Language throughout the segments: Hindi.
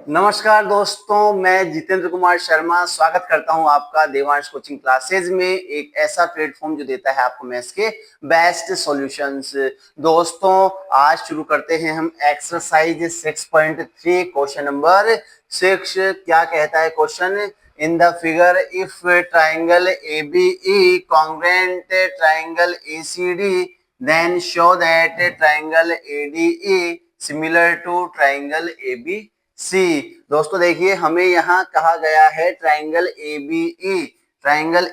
नमस्कार दोस्तों, मैं जितेंद्र कुमार शर्मा स्वागत करता हूं आपका देवांश कोचिंग क्लासेज में, एक ऐसा प्लेटफॉर्म जो देता है आपको मैथ्स के बेस्ट सॉल्यूशंस। दोस्तों, आज शुरू करते हैं हम एक्सरसाइज 6.3 क्वेश्चन नंबर 6। क्या कहता है question? In the figure if triangle ABE congruent triangle ACD then show that triangle ADE similar to triangle ABC। दोस्तों देखिए, हमें यहाँ कहा गया है ट्राइंगल ABE, ट्राइंगल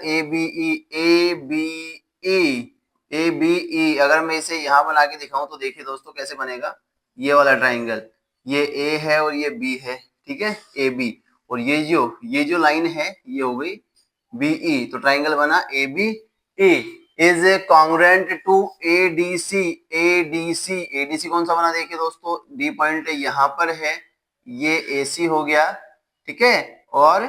ABE अगर मैं इसे यहाँ बना के दिखाऊं तो देखिए दोस्तों कैसे बनेगा। ये वाला ट्राइंगल, ये A है और ये B है, ठीक है, AB, और ये जो लाइन है ये हो गई BE, तो ट्राइंगल बना ABE is congruent to ADC कौन सा बना? देखिए दोस्तों, D पॉइंट यहाँ पर है, ये AC हो गया, ठीक है, और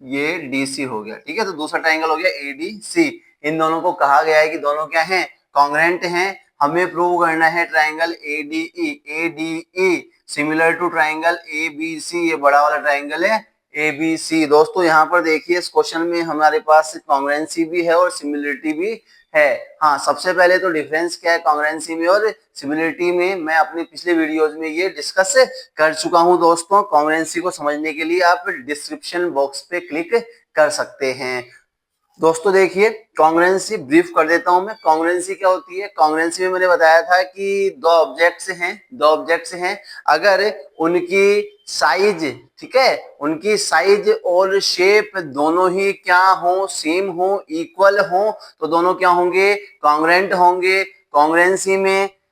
ये DC हो गया, ठीक है, तो दूसरा ट्राइंगल हो गया ADC। इन दोनों को कहा गया है कि दोनों क्या हैं? कॉन्ग्रुएंट हैं। हमें प्रूव करना है triangle ADE similar to triangle ABC, ये बड़ा वाला ट्राइंगल है ABC। दोस्तों यहाँ पर देखिए, इस क्वेश्चन में हमारे पास कॉन्ग्रुएंसी भी है और सिमिलरिटी भी है। हाँ, सबसे पहले तो डिफरेंस क्या है कॉन्ग्रुएंसी में और सिमिलरिटी में, मैं अपने पिछले वीडियोज में ये डिस्कस कर चुका हूं। दोस्तों, कॉन्ग्रुएंसी को समझने के लिए आप डिस्क्रिप्शन बॉक्स पे क्लिक कर सकते हैं। दोस्तों देखिए, कॉन्ग्रुएंसी ब्रीफ कर देता हूं मैं। कॉन्ग्रुएंसी क्या होती है? कॉन्ग्रुएंसी में मैंने बताया था कि दो ऑब्जेक्ट्स हैं, अगर उनकी साइज, ठीक है, उनकी साइज और शेप दोनों ही क्या हो? सेम हो, इक्वल हो, तो दोनों क्या होंगे? कॉन्ग्रुएंट होंगे।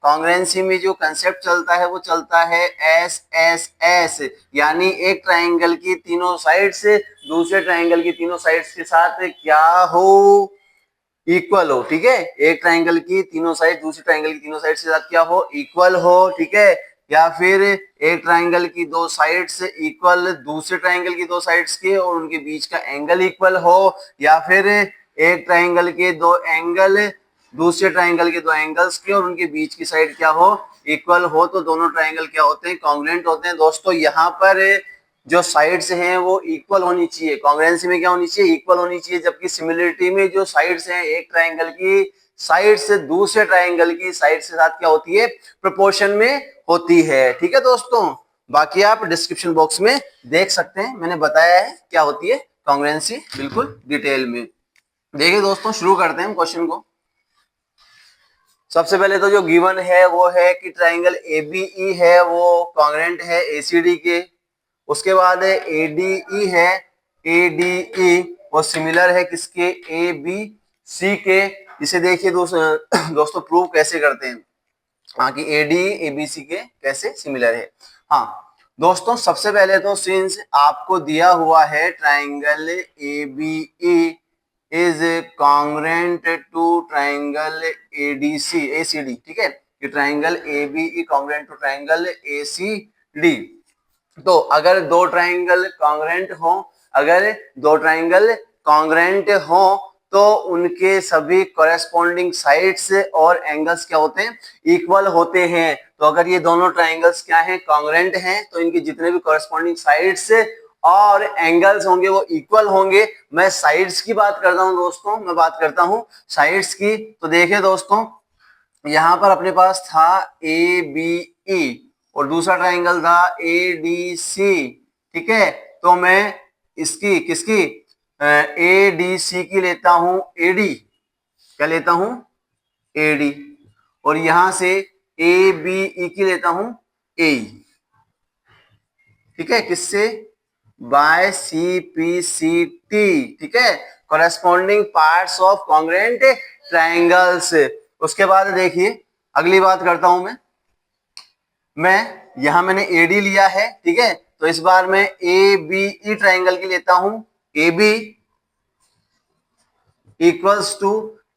कॉन्ग्रुएंसी में जो कंसेप्ट चलता है वो चलता है SSS, यानी एक ट्राइंगल की तीनों साइड्स दूसरे ट्राइंगल की तीनों साइड्स के साथ क्या हो? इक्वल हो, ठीक है। एक ट्राइंगल की तीनों साइड दूसरे ट्राइंगल की तीनों साइड के साथ क्या हो? इक्वल हो, ठीक है। या फिर एक ट्राइंगल की दो साइड्स इक्वल दूसरे ट्राइंगल की दो साइड्स के और उनके बीच का एंगल इक्वल हो, या फिर एक ट्राइंगल के दो एंगल दूसरे ट्राइंगल के दो एंगल्स के और उनके बीच की साइड क्या हो? इक्वल हो, तो दोनों ट्राइंगल क्या होते हैं? कॉन्ग्रुएंट होते हैं। दोस्तों यहाँ पर जो साइड्स हैं वो इक्वल होनी चाहिए। कॉन्ग्रुएंसी में क्या होनी चाहिए? इक्वल होनी चाहिए। जबकि सिमिलरिटी में जो साइड्स हैं, एक ट्राइंगल की साइड से दूसरे ट्राइंगल की साइड से साथ क्या होती है? प्रोपोर्शन में होती है, ठीक है दोस्तों। बाकी आप डिस्क्रिप्शन बॉक्स में देख सकते हैं, मैंने बताया है क्या होती है कॉन्ग्रुएंसी बिल्कुल डिटेल में। देखिए दोस्तों, शुरू करते हैं क्वेश्चन को। सबसे पहले तो जो गिवन है वो है कि ट्राइंगल ABE है वो कॉन्ग्रुएंट है ACD के। उसके बाद ADE है, ADE और सिमिलर है किसके? ABC के। इसे देखिए दोस्तों प्रूव कैसे करते हैं, हाँ, कि ADE ABC के कैसे सिमिलर है। हाँ दोस्तों, सबसे पहले तो सिंस आपको दिया हुआ है triangle ABE is congruent to triangle ACD, ठीक है, कि triangle ABE congruent to triangle ACD। तो अगर दो ट्राइंगल कॉन्ग्रुएंट हो तो उनके सभी कॉरेस्पॉन्डिंग साइड्स और एंगल्स क्या होते हैं? इक्वल होते हैं। तो अगर ये दोनों ट्राइंगल्स क्या हैं? कॉन्ग्रुएंट हैं, तो इनके जितने भी कॉरेस्पॉन्डिंग साइड्स और एंगल्स होंगे वो इक्वल होंगे। मैं साइड्स की बात करता हूं दोस्तों, मैं बात करता हूं साइड्स की। तो देखिए दोस्तों, यहां पर अपने पास था ABE और दूसरा ट्राइंगल था ADC, ठीक है। तो मैं इसकी किसकी ADC की लेता हूं AD, क्या लेता हूं? AD, और यहां से ABE की लेता हूं AE, ठीक है, किससे? बाय CPCT, ठीक है, corresponding parts of congruent triangles. उसके बाद देखिए अगली बात करता हूं मैं यहां मैंने AD लिया है, ठीक है, तो इस बार मैं ABE ट्राइंगल की लेता हूं AB equals to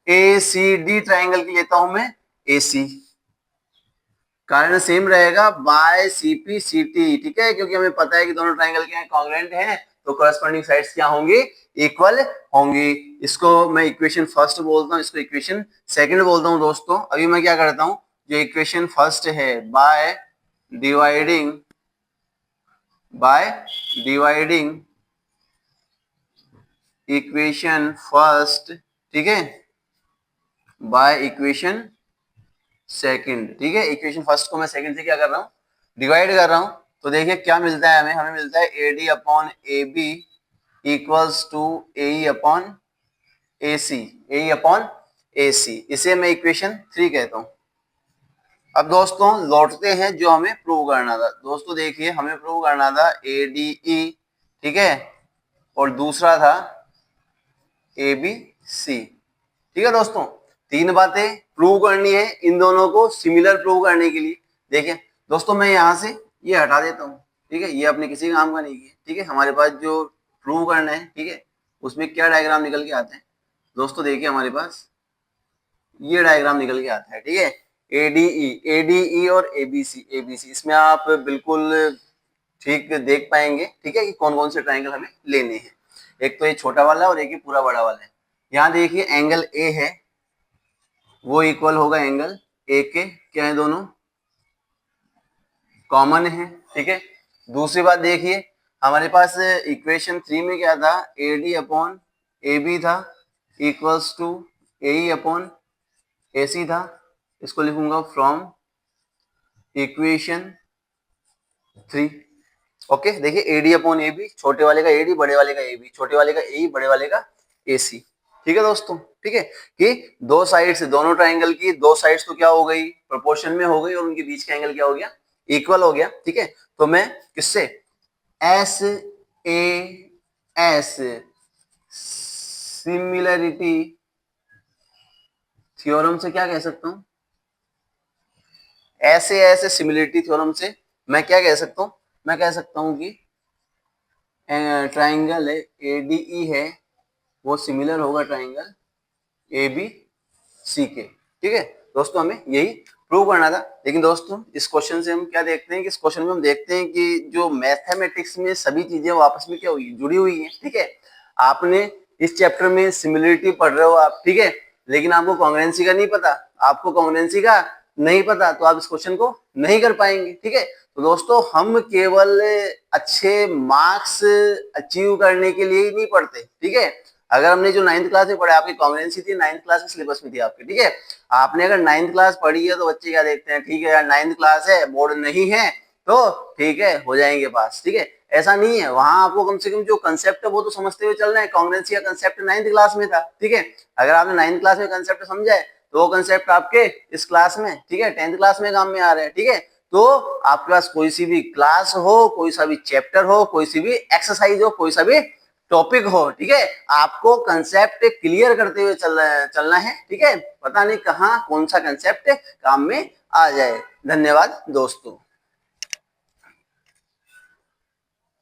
ACD triangle की लेता हूं मैं AC। कारण सेम रहेगा बाय CPCT, ठीक है, क्योंकि हमें पता है कि दोनों ट्राइंगल क्या है? कॉन्ग्रुएंट हैं, तो कॉरेस्पॉन्डिंग साइड्स क्या होंगी? इक्वल होंगी। इसको मैं इक्वेशन फर्स्ट बोलता हूं, इसको इक्वेशन सेकंड बोलता हूं। दोस्तों अभी मैं क्या करता हूं, जो इक्वेशन फर्स्ट है, by dividing by dividing equation first, ठीक है, बाय इक्वेशन सेकंड, ठीक है। इक्वेशन फर्स्ट को मैं सेकंड से क्या कर रहा हूँ, डिवाइड कर रहा हूँ। तो देखिए क्या मिलता है हमें, हमें मिलता है AD upon AB equals to AE upon AC, AE upon AC, इसे मैं इक्वेशन 3 कहता हूँ। अब दोस्तों लौटते हैं जो हमें प्रूव करना था। दोस्तों देखिए हमें प्रूव करना था ADE, ठीक है, और दूसरा था ABC, ठीक है दोस्तों। तीन बातें प्रूव करनी है इन दोनों को सिमिलर प्रूव करने के लिए। देखिए दोस्तों मैं यहां से ये हटा देता हूँ, ठीक है, ये अपने किसी काम का नहीं है, ठीक है। हमारे पास जो प्रूव करना है, ठीक है, उसमें क्या डायग्राम निकल के आते हैं दोस्तों, देखिए हमारे पास ये डायग्राम निकल के आता है, ठीक है। एडीई और एबीसी, इसमें आप बिल्कुल ठीक देख पाएंगे, ठीक है, कि कौन कौन से ट्राइंगल हमें लेने हैं। एक तो ये छोटा वाला और एक ये पूरा बड़ा वाला है। यहाँ देखिए एंगल ए है वो इक्वल होगा एंगल ए के, क्या है दोनों कॉमन है, ठीक है। दूसरी बात देखिए हमारे पास इक्वेशन 3 में क्या था, AD अपॉन AB था equals to AE upon AC था। इसको लिखूंगा फ्रॉम इक्वेशन 3। ओके देखिए AD अपॉन AB, छोटे वाले का AD, बड़े वाले का AB, छोटे वाले का AE, बड़े वाले का AC, ठीक है दोस्तों, ठीक है, कि दो साइड से दोनों ट्राइंगल की दो साइड्स तो क्या हो गई, प्रोपोर्शन में हो गई, और उनके बीच का एंगल क्या हो गया, इक्वल हो गया, ठीक है। तो मैं किससे SAS सिमिलरिटी थ्योरम से क्या कह सकता हूं, ऐसे सिमिलरिटी थ्योरम से मैं क्या कह सकता हूं, मैं कह सकता हूं कि ट्राइंगल है ADE है वो सिमिलर होगा ट्राइंगल ABC के, ठीक है दोस्तों। हमें यही प्रूव करना था। लेकिन दोस्तों इस क्वेश्चन से हम क्या देखते हैं कि इस क्वेश्चन में हम देखते हैं कि जो मैथमेटिक्स में सभी चीजें वो आपस में क्या हुई, जुड़ी हुई हैं, ठीक है। आपने इस चैप्टर में सिमिलरिटी पढ़ रहे हो आप, ठीक है, लेकिन आपको कॉन्ग्रुएंसी का नहीं पता, आपको कॉन्ग्रुएंसी का नहीं पता, तो आप इस क्वेश्चन को नहीं कर पाएंगे, ठीक है। तो दोस्तों हम केवल अच्छे मार्क्स अचीव करने के लिए ही नहीं पढ़ते, ठीक है। अगर हमने जो 9th क्लास में पढ़ा, आपकी कॉन्ग्रुएंसी थी 9th क्लास के सिलेबस में थी आपके, ठीक है। आपने अगर 9th क्लास पढ़ी है तो बच्चे क्या देखते हैं, ठीक है यार 9th क्लास है, बोर्ड नहीं है, तो ठीक है हो जाएंगे पास, ठीक है। ऐसा नहीं है, वहां आपको कम से कम जो कंसेप्ट है वो तो समझते हुए चल रहे हैं। कॉन्ग्रुएंसी का कंसेप्ट 9th क्लास में था, ठीक है। अगर आपने 9th क्लास में कंसेप्ट समझा है तो वो कंसेप्ट आपके इस क्लास में, ठीक है, 10th क्लास में काम में आ रहे हैं, ठीक है। तो आपके पास कोई सी भी क्लास हो, कोई सा भी चैप्टर हो, कोई सी भी एक्सरसाइज हो, कोई सा भी टॉपिक हो, ठीक है, आपको कंसेप्ट क्लियर करते हुए चलना है, ठीक है। पता नहीं कहाँ कौन सा कंसेप्ट काम में आ जाए। धन्यवाद दोस्तों।